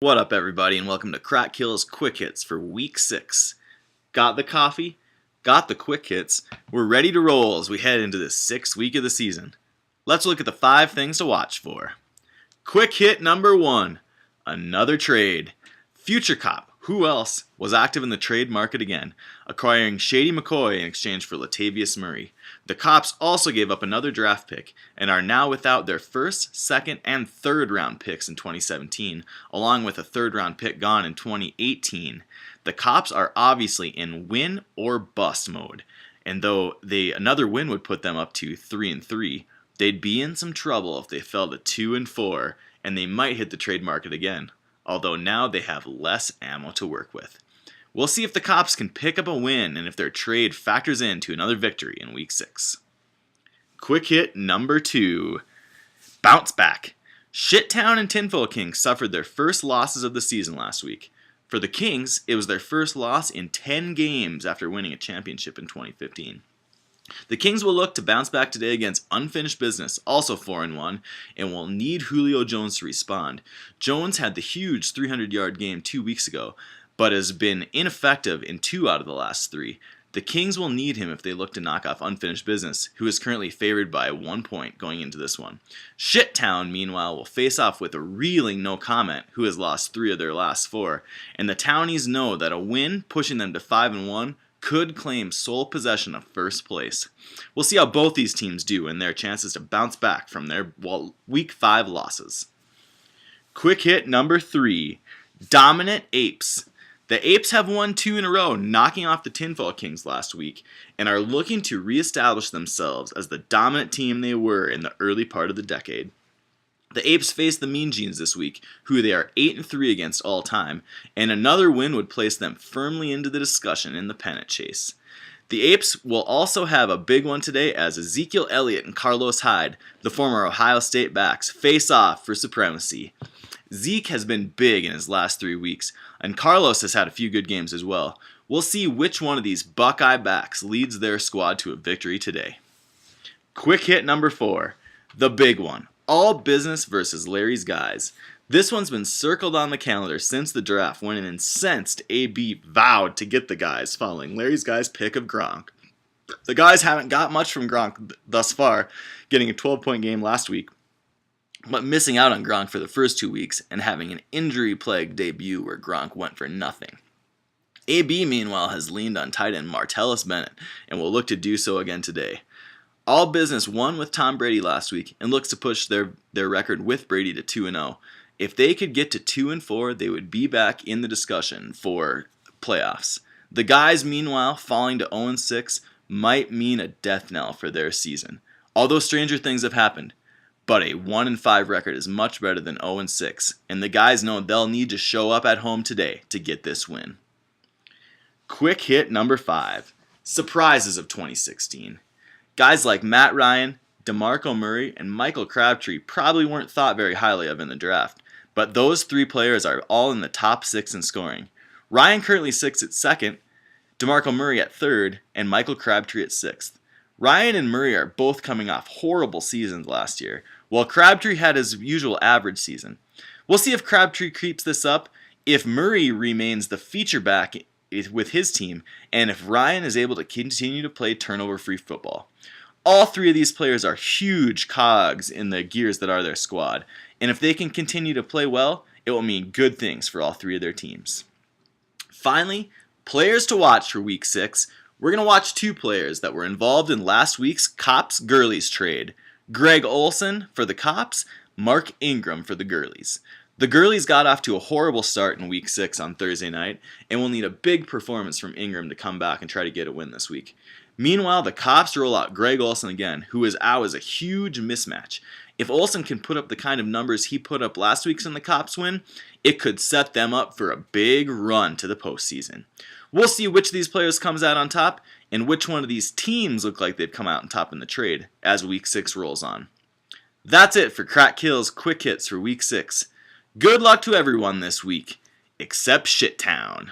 What up, everybody, and welcome to Crack Kill's Quick Hits for Week 6. Got the coffee? Got the quick hits? We're ready to roll as we head into the 6th week of the season. Let's look at the 5 things to watch for. Quick hit number 1. Another trade. Future Cop, who else, was active in the trade market again, acquiring Shady McCoy in exchange for Latavius Murray. The Cops also gave up another draft pick and are now without their first, second, and third round picks in 2017, along with a third round pick gone in 2018. The Cops are obviously in win or bust mode, and though another win would put them up to 3-3, they'd be in some trouble if they fell to 2-4, and they might hit the trade market again, although now they have less ammo to work with. We'll see if the Cops can pick up a win and if their trade factors into another victory in Week 6. Quick hit number 2. Bounce back. Shittown and Tinfoil Kings suffered their first losses of the season last week. For the Kings, it was their first loss in 10 games after winning a championship in 2015. The Kings will look to bounce back today against unfinished business, also 4-1, and will need Julio Jones to respond. Jones had the huge 300-yard game 2 weeks ago, but has been ineffective in 2 out of the last 3. The Kings will need him if they look to knock off unfinished business, who is currently favored by 1 point going into this one. Shittown, meanwhile, will face off with a reeling no comment, who has lost 3 of their last 4, and the Townies know that a win pushing them to 5-1 could claim sole possession of first place. We'll see how both these teams do and their chances to bounce back from their Week 5 losses. Quick hit number 3. Dominant Apes. The Apes have won 2 in a row, knocking off the Tinfoil Kings last week, and are looking to reestablish themselves as the dominant team they were in the early part of the decade. The Apes face the Mean Genes this week, who they are 8-3 against all time, and another win would place them firmly into the discussion in the pennant chase. The Apes will also have a big one today as Ezekiel Elliott and Carlos Hyde, the former Ohio State backs, face off for supremacy. Zeke has been big in his last 3 weeks, and Carlos has had a few good games as well. We'll see which one of these Buckeye backs leads their squad to a victory today. Quick hit number 4. The big one. All business versus Larry's guys. This one's been circled on the calendar since the draft when an incensed AB vowed to get the guys following Larry's guys' pick of Gronk. The guys haven't got much from Gronk thus far, getting a 12-point game last week, but missing out on Gronk for the first 2 weeks and having an injury-plagued debut where Gronk went for nothing. AB, meanwhile, has leaned on tight end Martellus Bennett and will look to do so again today. All Business won with Tom Brady last week and looks to push their record with Brady to 2-0. If they could get to 2-4, they would be back in the discussion for playoffs. The guys, meanwhile, falling to 0-6 might mean a death knell for their season. Although stranger things have happened, but a 1-5 record is much better than 0-6, and the guys know they'll need to show up at home today to get this win. Quick hit number 5. Surprises of 2016. Guys like Matt Ryan, DeMarco Murray, and Michael Crabtree probably weren't thought very highly of in the draft, but those 3 players are all in the top 6 in scoring. Ryan currently sits at 2nd, DeMarco Murray at 3rd, and Michael Crabtree at 6th. Ryan and Murray are both coming off horrible seasons last year, while Crabtree had his usual average season. We'll see if Crabtree keeps this up, if Murray remains the feature back with his team, and if Ryan is able to continue to play turnover-free football. All 3 of these players are huge cogs in the gears that are their squad, and if they can continue to play well, it will mean good things for all 3 of their teams. Finally, players to watch for Week 6. We're going to watch 2 players that were involved in last week's Cops-Gurleys trade. Greg Olson for the Cops, Mark Ingram for the Gurleys. The Gurleys got off to a horrible start in Week 6 on Thursday night, and will need a big performance from Ingram to come back and try to get a win this week. Meanwhile, the Cops roll out Greg Olson again, who is out as a huge mismatch. If Olson can put up the kind of numbers he put up last week's in the Cops win, it could set them up for a big run to the postseason. We'll see which of these players comes out on top, and which one of these teams look like they've come out on top in the trade as Week 6 rolls on. That's it for Crack Kill's Quick Hits for Week 6. Good luck to everyone this week, except Shittown.